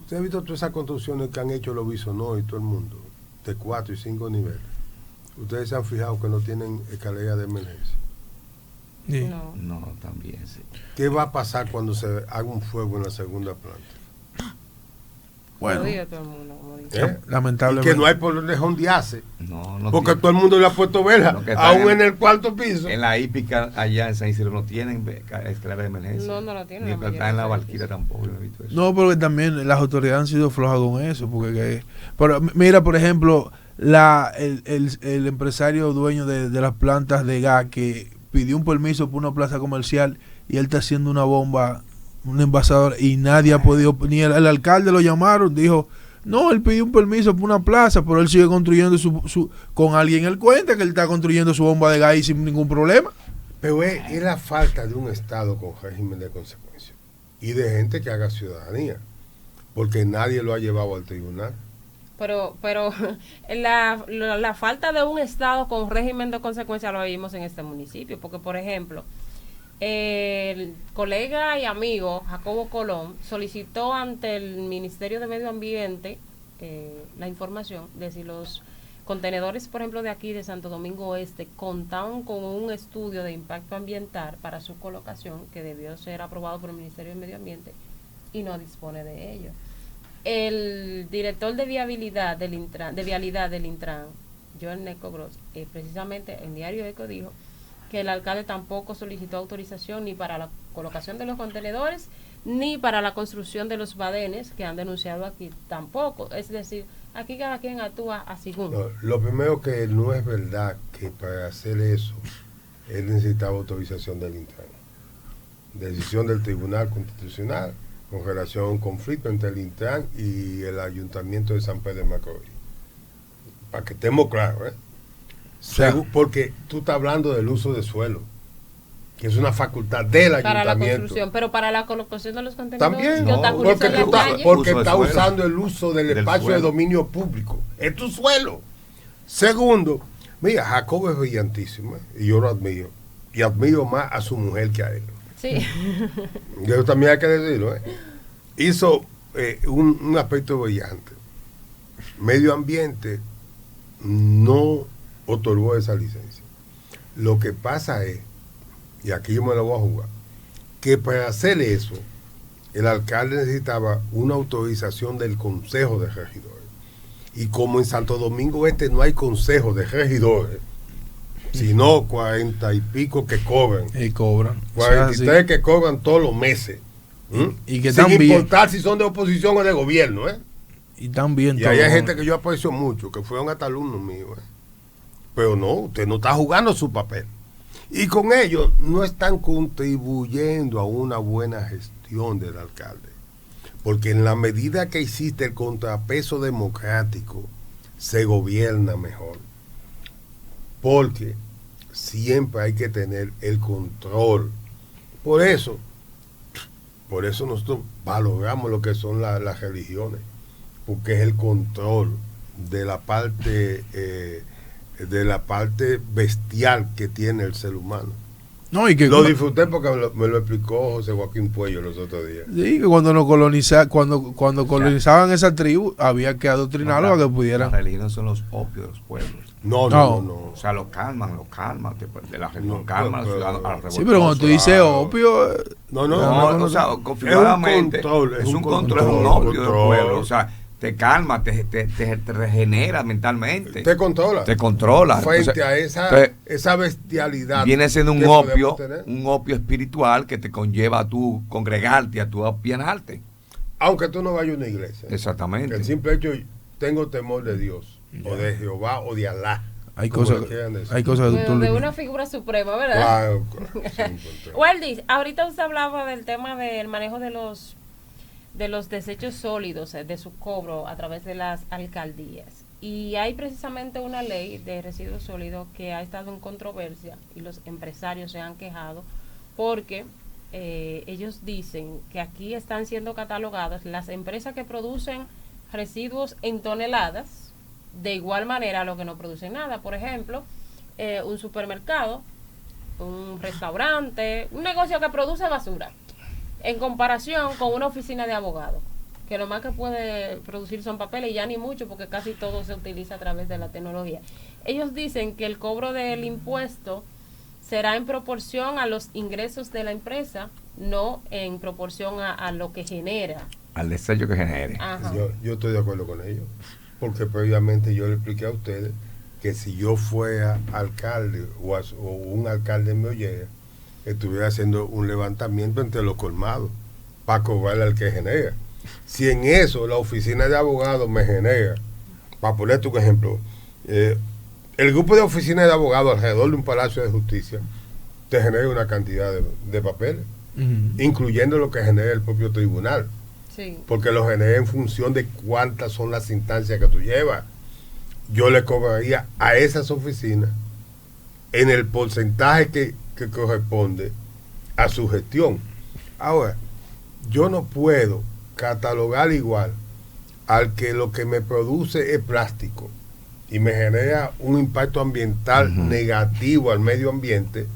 ¿usted ha visto todas esas construcciones que han hecho los Bisonó y todo el mundo? De 4 y 5 niveles. ¿Ustedes se han fijado que no tienen escalera de emergencia? Sí. No, también sí. ¿Qué va a pasar cuando se haga un fuego en la segunda planta? Bueno, todo el mundo, como dice. lamentablemente. Y que no hay por donde jondearse. No porque tiene. todo el mundo le ha puesto vela, aún en el cuarto piso. En la hípica allá en San Isidro no tienen escalera de emergencia. No lo tienen. Ni está en la Valquira tampoco. No he visto eso. No, porque también las autoridades han sido flojas con eso. Pero mira, por ejemplo, el empresario dueño de las plantas de gas que pidió un permiso por una plaza comercial y él está haciendo una bomba, un envasador, y nadie ha podido, ni el alcalde lo llamaron, dijo, no, él pidió un permiso por una plaza, pero él sigue construyendo con alguien, él cuenta que él está construyendo su bomba de gas y sin ningún problema. Pero es la falta de un Estado con régimen de consecuencia y de gente que haga ciudadanía, porque nadie lo ha llevado al tribunal. Pero la falta de un Estado con régimen de consecuencia lo vimos en este municipio, porque por ejemplo, el colega y amigo Jacobo Colón solicitó ante el Ministerio de Medio Ambiente la información de si los contenedores, por ejemplo, de aquí de Santo Domingo Oeste contaban con un estudio de impacto ambiental para su colocación, que debió ser aprobado por el Ministerio de Medio Ambiente, y no dispone de ello. El director de vialidad del Intran, Joel Neco Gross, precisamente en Diario Eco dijo que el alcalde tampoco solicitó autorización ni para la colocación de los contenedores ni para la construcción de los badenes que han denunciado aquí tampoco. Es decir, aquí cada quien actúa a segundo. Lo primero, que no es verdad que para hacer eso él necesitaba autorización del Intran. Decisión del Tribunal Constitucional con relación a un conflicto entre el Intran y el Ayuntamiento de San Pedro de Macorís. Para que estemos claros, porque tú estás hablando del uso de suelo, que es una facultad del para Ayuntamiento. La construcción, pero para la colocación de los contenedores. También, no, porque está usando el uso del espacio suelo. De dominio público. Es tu suelo. Segundo, mira, Jacobo es brillantísimo, y yo lo admiro. Y admiro más a su mujer que a él. Sí. Eso también hay que decirlo. Hizo un aspecto brillante. Medio Ambiente no otorgó esa licencia. Lo que pasa es, y aquí yo me lo voy a jugar, que para hacer eso el alcalde necesitaba una autorización del Consejo de Regidores, y como en Santo Domingo Este no hay Consejo de Regidores, sino 40 y pico que cobran, y cobran 43 que cobran todos los meses, y que sin también importar si son de oposición o de gobierno, Y también. Y hay gente que yo aprecio mucho, que fueron hasta alumnos míos. Pero no, usted no está jugando su papel. Y con ello no están contribuyendo a una buena gestión del alcalde. Porque en la medida que existe el contrapeso democrático, se gobierna mejor. Porque siempre hay que tener el control. Por eso nosotros valoramos lo que son las religiones, porque es el control de la parte bestial que tiene el ser humano. No, y que lo disfruté porque me lo explicó José Joaquín Puello los otros días. Sí, que cuando nos cuando colonizaban esa tribu, había que adoctrinarlos a que pudieran. Las religiones son los opios de los pueblos. No. O sea, lo calman. De la religión calman al ciudadano, a la revolución. Sí, pero cuando tú dices opio. No, o sea, confirmadamente. Es un control, es un opio del pueblo. O sea, te calma, te regenera mentalmente. Te controla. Frente a esa bestialidad. Viene siendo un opio espiritual que te conlleva a tú congregarte, a tú apianarte. Aunque tú no vayas a una iglesia. Exactamente. El simple hecho, tengo temor de Dios, o de Jehová, o de Alá. Hay cosas de una figura suprema, ¿verdad? Claro. Waldis, ahorita usted hablaba del tema del manejo de los desechos sólidos, de su cobro a través de las alcaldías. Y hay precisamente una ley de residuos sólidos que ha estado en controversia y los empresarios se han quejado porque ellos dicen que aquí están siendo catalogadas las empresas que producen residuos en toneladas, de igual manera a los que no producen nada. Por ejemplo, un supermercado, un restaurante, un negocio que produce basura, en comparación con una oficina de abogados, que lo más que puede producir son papeles y ya ni mucho porque casi todo se utiliza a través de la tecnología. Ellos dicen que el cobro del impuesto será en proporción a los ingresos de la empresa, no en proporción a lo que genera. Al desecho que genere. Yo estoy de acuerdo con ellos, porque previamente yo le expliqué a ustedes que si yo fuera alcalde o un alcalde me oyera, estuviera haciendo un levantamiento entre los colmados para cobrarle al que genera. Si en eso la oficina de abogados me genera, para ponerte un ejemplo, el grupo de oficinas de abogados alrededor de un palacio de justicia te genera una cantidad de papeles, incluyendo lo que genera el propio tribunal, porque lo genera en función de cuántas son las instancias que tú llevas. Yo le cobraría a esas oficinas en el porcentaje que corresponde a su gestión. Ahora, yo no puedo catalogar igual al que lo que me produce es plástico y me genera un impacto ambiental negativo al medio ambiente.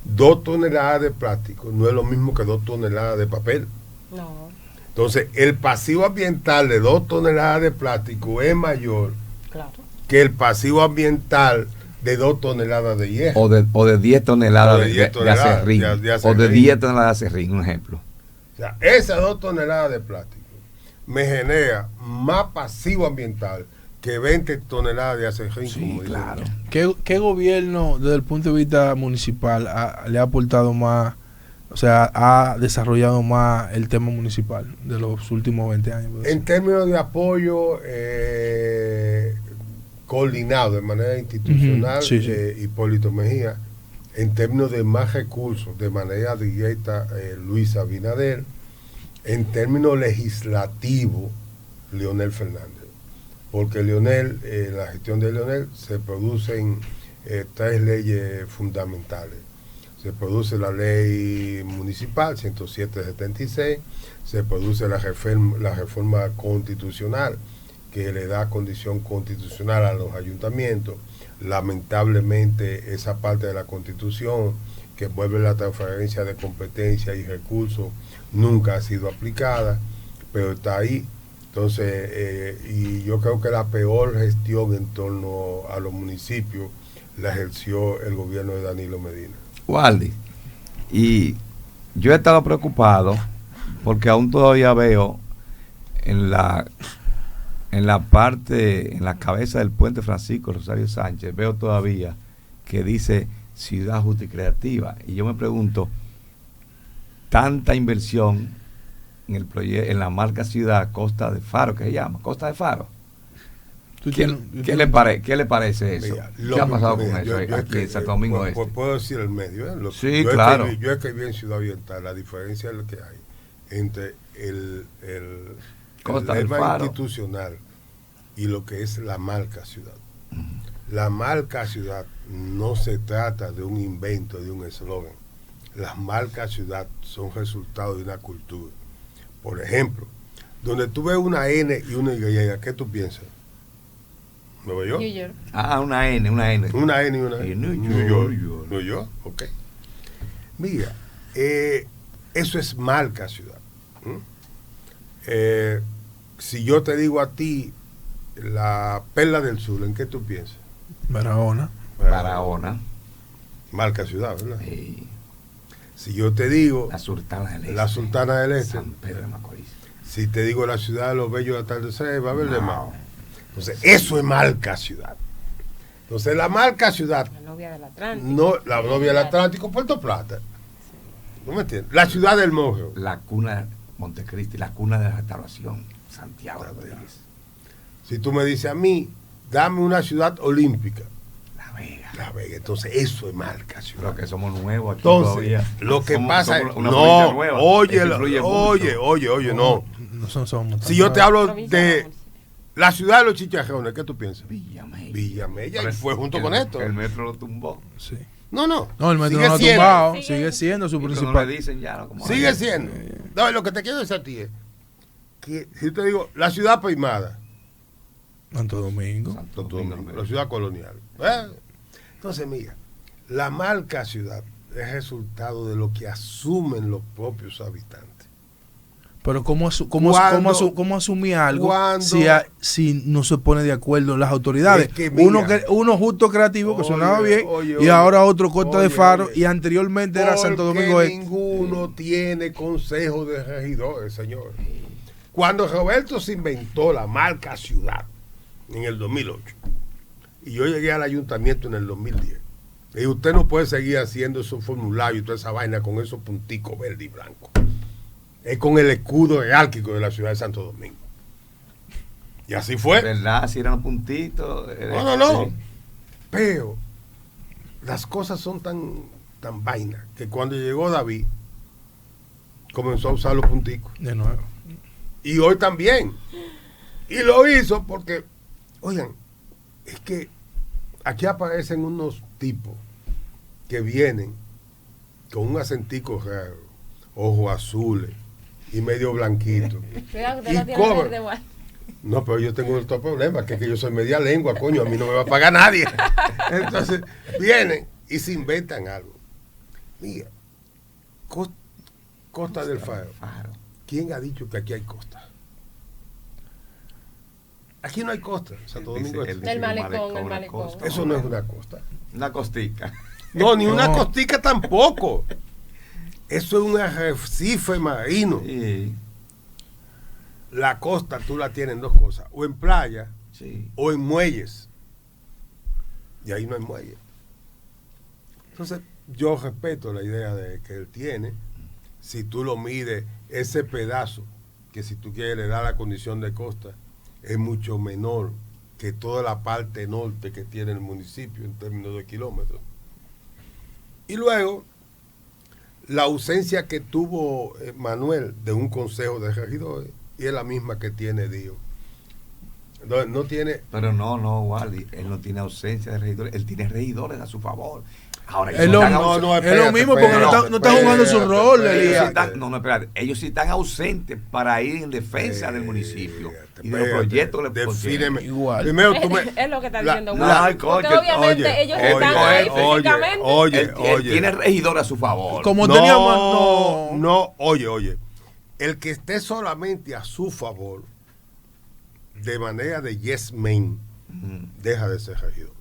2 toneladas de plástico no es lo mismo que 2 toneladas de papel. No. Entonces, el pasivo ambiental de 2 toneladas de plástico es mayor que el pasivo ambiental de 2 toneladas de hierro. O de 10 toneladas de acerrín. O de 10 toneladas de acerrín, un ejemplo. O sea, esas 2 toneladas de plástico me genera más pasivo ambiental que 20 toneladas de acerrín. Sí, claro. ¿Qué gobierno, desde el punto de vista municipal, le ha aportado más, o sea, ha desarrollado más el tema municipal de los últimos 20 años? En términos de apoyo coordinado de manera institucional, Hipólito Mejía. En términos de más recursos de manera directa, Luis Abinader. En términos legislativos, Leonel Fernández. Porque la gestión de Leonel se producen 3 leyes fundamentales. Se produce la ley municipal 107-76, se produce la reforma constitucional que le da condición constitucional a los ayuntamientos. Lamentablemente esa parte de la Constitución que vuelve la transferencia de competencia y recursos nunca ha sido aplicada, pero está ahí. Entonces, y yo creo que la peor gestión en torno a los municipios la ejerció el gobierno de Danilo Medina. Waldi, y yo he estado preocupado porque aún todavía veo en la cabeza del puente Francisco Rosario Sánchez, veo todavía que dice Ciudad Justa y Creativa, y yo me pregunto, tanta inversión en la marca ciudad Costa de Faro, que se llama Costa de Faro. ¿Qué le parece eso? Mira, ¿Qué ha pasado con eso aquí en Santo Domingo Este? Puedo decir el medio. Sí, claro. Yo escribí en Ciudad Oriental la diferencia es lo que hay entre el lema institucional y lo que es la marca ciudad. La marca ciudad no se trata de un invento, de un eslogan. Las marcas ciudad son resultado de una cultura. Por ejemplo, donde tú ves una N y una Y, ¿qué tú piensas? ¿Nueva York? New York. Una N. Una N y una Y. New York, ok. Mira, eso es marca ciudad. Si yo te digo a ti la Perla del Sur, ¿en qué tú piensas? Barahona. Marca ciudad, ¿verdad? Sí. Si yo te digo la Sultana del Este. La Sultana del Este. San Pedro de Macorís. Si te digo la ciudad de los bellos atardeceres, va a haber de más. Entonces, eso es marca ciudad. Entonces, la marca ciudad. La novia del Atlántico. No, la novia del Atlántico, Puerto Plata. ¿No me entiendes? La ciudad del Morro. La cuna de Montecristi, la cuna de la restauración, Santiago Rodríguez. Si tú me dices a mí, dame una ciudad olímpica. La Vega. Entonces, eso es marca ciudad. Pero que somos nuevos aquí. Entonces, todavía. Lo que pasa es. No, Oye, no. No somos. Si yo te hablo de la ciudad de los chicharrones, ¿qué tú piensas? Villamella. Y fue junto con esto. El metro lo tumbó. Sí. No, el metro no lo ha tumbado. Sigue siendo su principal. No le dicen ya, sigue siendo. No, lo que te quiero decir a ti es que si te digo la ciudad primada. Santo Domingo. La ciudad colonial. Entonces, mira, la marca ciudad es resultado de lo que asumen los propios habitantes. Pero ¿cómo asumir algo si no se pone de acuerdo las autoridades? Es que uno justo creativo, que sonaba bien, y ahora otro Costa de Faro, y anteriormente era Santo Domingo Este. Ninguno tiene consejo de regidores, señor. Cuando Roberto se inventó la marca ciudad, en el 2008, y yo llegué al ayuntamiento en el 2010, y usted no puede seguir haciendo esos formularios y toda esa vaina con esos punticos verde y blanco. Es con el escudo jerárquico de la ciudad de Santo Domingo. Y así fue. ¿Verdad? Si eran puntitos. No. Sí. Pero las cosas son tan vainas que cuando llegó David, comenzó a usar los punticos. De nuevo. Y hoy también. Y lo hizo porque, oigan, es que aquí aparecen unos tipos que vienen con un acentico raro, ojos azules y medio blanquito. No, pero yo tengo otro problema, que es que yo soy media lengua, coño, a mí no me va a pagar nadie. Entonces, vienen y se inventan algo. Mira, Costa del Faro. ¿Quién ha dicho que aquí hay costa? Aquí no hay costa, Santo Domingo Este. El malecón. Eso no es una costa. Una costica. No, ni una costica tampoco. Eso es un arrecife marino. Sí. La costa tú la tienes en dos cosas, o en playa, sí, o en muelles. Y ahí no hay muelles. Entonces, yo respeto la idea de que él tiene. Si tú lo mides, ese pedazo, que si tú quieres le da la condición de costa, es mucho menor que toda la parte norte que tiene el municipio en términos de kilómetros. Y luego, la ausencia que tuvo Manuel de un consejo de regidores y es la misma que tiene Dios. No tiene. Pero no, Wally, él no tiene ausencia de regidores, él tiene regidores a su favor. Ahora, es lo mismo porque no está jugando su rol, Elías. Espérate. Ellos sí están ausentes para ir en defensa del municipio y de los proyectos que le defíneme igual. Primero es lo que está diciendo. Obviamente ellos están ahí físicamente. Él tiene regidores a su favor. Como teníamos. Oye. El que esté solamente a su favor, de manera de yes man, deja de ser regidor.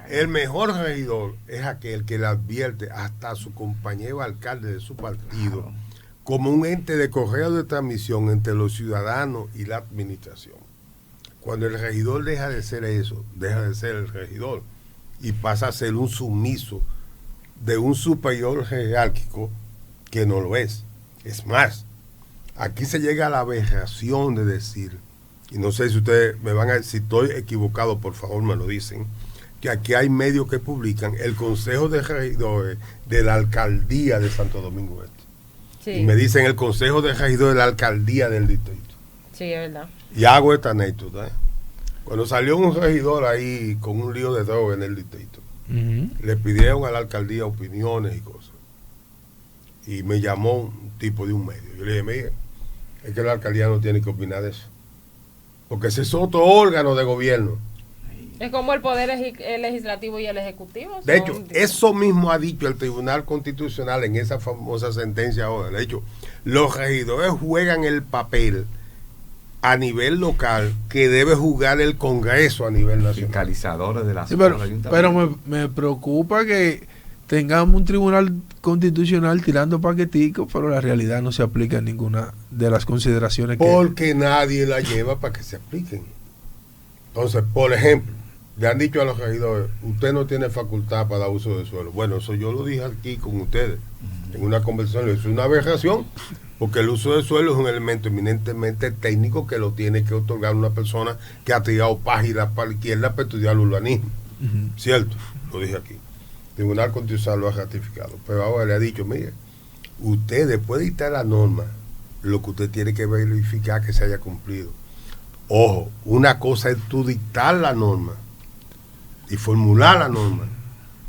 El mejor regidor es aquel que le advierte hasta a su compañero alcalde de su partido como un ente de correo de transmisión entre los ciudadanos y la administración. Cuando el regidor deja de ser eso, deja de ser el regidor y pasa a ser un sumiso de un superior jerárquico que no lo es. Es más, aquí se llega a la aberración de decir, y no sé si ustedes me van a decir, si estoy equivocado, por favor me lo dicen, que aquí hay medios que publican el Consejo de Regidores de la Alcaldía de Santo Domingo Este. Sí. Y me dicen el Consejo de Regidores de la Alcaldía del Distrito. Sí, es verdad. Y hago esta anécdota. Cuando salió un regidor ahí con un lío de droga en el distrito, le pidieron a la alcaldía opiniones y cosas. Y me llamó un tipo de un medio. Yo le dije, mire, es que la alcaldía no tiene que opinar de eso. Porque ese es otro órgano de gobierno. Es como el poder legislativo y el ejecutivo. De hecho, eso mismo ha dicho el Tribunal Constitucional en esa famosa sentencia ahora. De hecho, los regidores juegan el papel a nivel local que debe jugar el Congreso a nivel nacional. Fiscalizadores de la sí, pero me preocupa que tengamos un Tribunal Constitucional tirando paqueticos, pero la realidad no se aplica en ninguna de las consideraciones porque nadie la lleva para que se apliquen. Entonces, por ejemplo, le han dicho a los regidores, usted no tiene facultad para dar uso de suelo. Bueno, eso yo lo dije aquí con ustedes, en una conversación. Es una aberración, porque el uso de suelo es un elemento eminentemente técnico que lo tiene que otorgar una persona que ha tirado páginas para la izquierda para estudiar el urbanismo. ¿Cierto? Lo dije aquí. El Tribunal Constitucional lo ha ratificado. Pero ahora le ha dicho, mire, usted después de dictar la norma, lo que usted tiene que verificar que se haya cumplido. Ojo, una cosa es tú dictar la norma y formular la norma,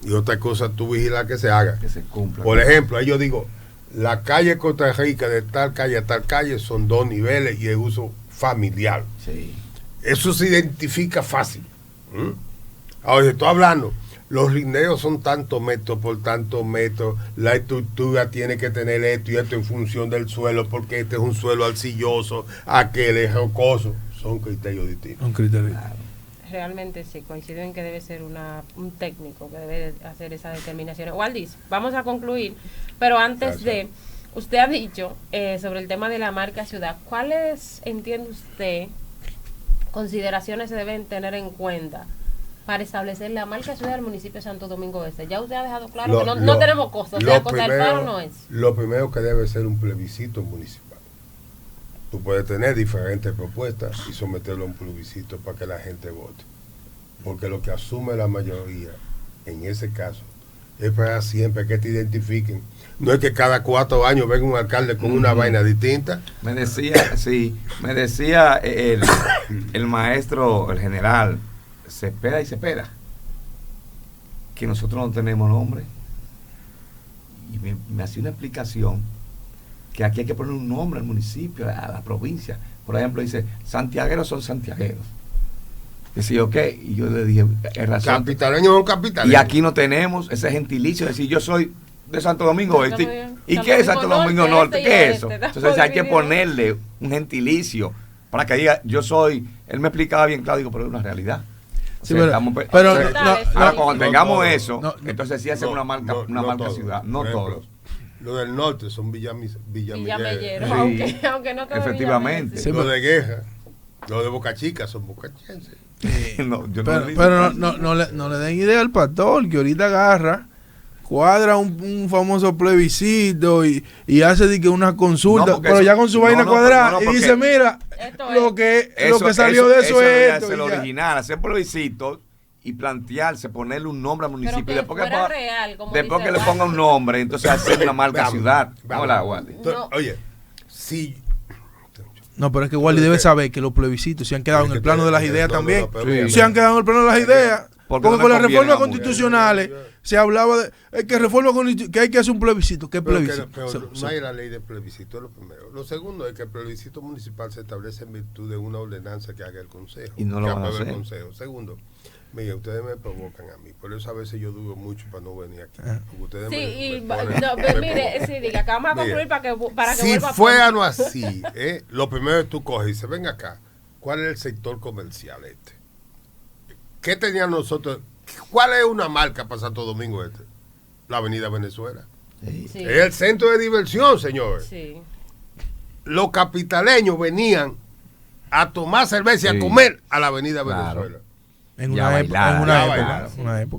y otra cosa es tú vigilar que se haga, que se cumpla. Por ejemplo, ahí yo digo, la calle Costa Rica de tal calle a tal calle son 2 niveles y el uso familiar. Sí. Eso se identifica fácil. Ahora, estoy hablando, los lindeos son tantos metros por tantos metros, la estructura tiene que tener esto y esto en función del suelo, porque este es un suelo arcilloso, aquel es rocoso. Son criterios distintos. Un criterio. Claro. Realmente sí, coincido en que debe ser un técnico que debe hacer esa determinación. Waldis, vamos a concluir, pero antes usted ha dicho sobre el tema de la marca ciudad, ¿cuáles, entiende usted, consideraciones se deben tener en cuenta para establecer la marca ciudad del municipio de Santo Domingo Este? Ya usted ha dejado claro que no tenemos costos, la cosa del paro no es. Lo primero que debe ser un plebiscito municipal. Tú puedes tener diferentes propuestas y someterlo a un plebiscito para que la gente vote. Porque lo que asume la mayoría, en ese caso, es para siempre que te identifiquen. No es que cada 4 años venga un alcalde con una vaina distinta. Me decía el maestro, el general Cepeda y Cepeda, que nosotros no tenemos nombre. Y me hacía una explicación que aquí hay que poner un nombre al municipio, a la provincia. Por ejemplo, dice, santiagueros son santiagueros. Decía, ok, y yo le dije, es razón. Capitaleños son capitaleños. Y aquí no tenemos ese gentilicio de decir, yo soy de Santo Domingo Este. ¿Y qué es Santo Domingo Norte? ¿Qué es eso? Entonces hay que ponerle un gentilicio para que diga, yo soy, él me explicaba bien claro, digo, pero es una realidad. Sí, pero ahora cuando tengamos eso, entonces sí hacemos una marca ciudad, no todos. Los del norte son villamelleros. Sí. Aunque no todos. Efectivamente. Sí, los de Guerra, los de Boca Chica son bocachenses. Pero no le den idea al pastor que ahorita agarra, cuadra un famoso plebiscito y hace de que una consulta, pero ya con su vaina cuadrada y dice, mira, lo que salió de eso es esto. Es el original, hacer plebiscitos y plantearse, ponerle un nombre al municipio. Pero que después que le ponga un nombre, entonces hacer una marca ciudad. Oye, si... No, pero es que Wally debe saber que los plebiscitos se han quedado en el plano de las ideas también. Se han quedado en el plano de las ideas. Porque con las reformas constitucionales se hablaba de que hay que hacer un plebiscito. ¿Qué plebiscito? No hay la ley de plebiscito, es lo primero. Lo segundo es que el plebiscito municipal se establece en virtud de una ordenanza que haga el Consejo. Y no lo van a hacer. Segundo, mire, ustedes me provocan a mí, por eso a veces yo dudo mucho para no venir aquí. Ustedes diga que vamos a concluir para que si vuelva fuéramos así, lo primero es tú coges y dices, ven acá, ¿cuál es el sector comercial este? ¿Qué tenían nosotros? ¿Cuál es una marca para Santo Domingo Este? La Avenida Venezuela. Sí. Es el centro de diversión, señores. Sí. Los capitaleños venían a tomar cerveza y a comer a la Avenida Venezuela. En una época.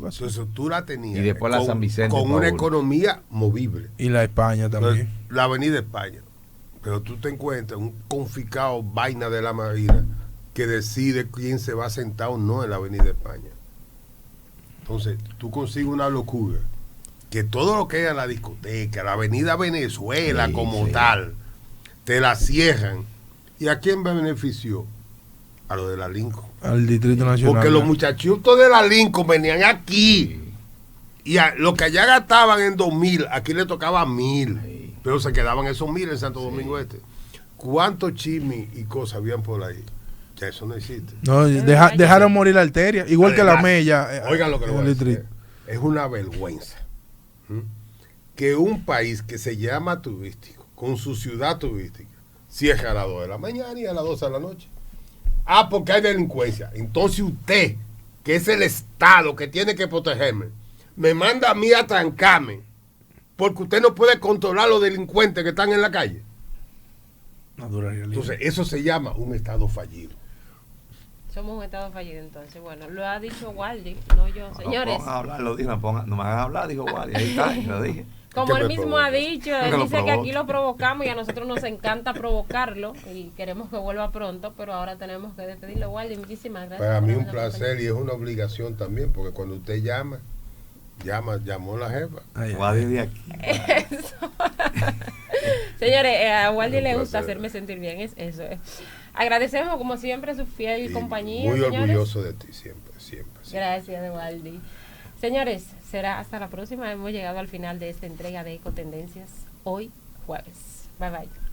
Entonces tú la tenías. Y después la San Vicente. Con una economía movible. Y la España también. Entonces, la Avenida España. pero tú te encuentras un confiscado vaina de la Marina que decide quién se va a sentar o no en la Avenida España. Entonces, tú consigues una locura, que todo lo que es la discoteca, la Avenida Venezuela como tal, te la cierran. ¿Y a quién benefició? A lo de la Lincoln. Al Distrito Nacional. Porque los muchachitos de la Lincoln venían aquí. Y a lo que allá gastaban en 2,000, aquí le tocaba 1,000. Pero se quedaban esos 1,000 en Santo Domingo Este. ¿Cuántos chismes y cosas habían por ahí? Ya eso no existe. No, dejaron morir la arteria, igual Además, que la Mella. Oigan lo que le voy a decir. Es una vergüenza que un país que se llama turístico, con su ciudad turística, cierre a las 2 de la mañana y a las 12 de la noche. Ah, porque hay delincuencia. Entonces usted, que es el Estado que tiene que protegerme, me manda a mí a trancarme porque usted no puede controlar a los delincuentes que están en la calle. Entonces, eso se llama un Estado fallido. Somos un Estado fallido, entonces. Bueno, lo ha dicho Waldy, no yo. Señores. No, hablar, lo dijo, no me hagan hablar, dijo Waldy. Ahí está, lo dije. Como él mismo ha dicho, él dice que aquí lo provocamos y a nosotros nos encanta provocarlo y queremos que vuelva pronto, pero ahora tenemos que despedirlo. Waldy, muchísimas gracias. Para mí un placer y es una obligación también, porque cuando usted llamó la jefa. Waldy de aquí. Señores, a Waldy le gusta hacerme sentir bien, es eso. Agradecemos como siempre su fiel compañía. Muy señores. orgulloso de ti, siempre. Gracias, Waldy. Señores, será hasta la próxima. Hemos llegado al final de esta entrega de Ecotendencias hoy jueves. Bye bye.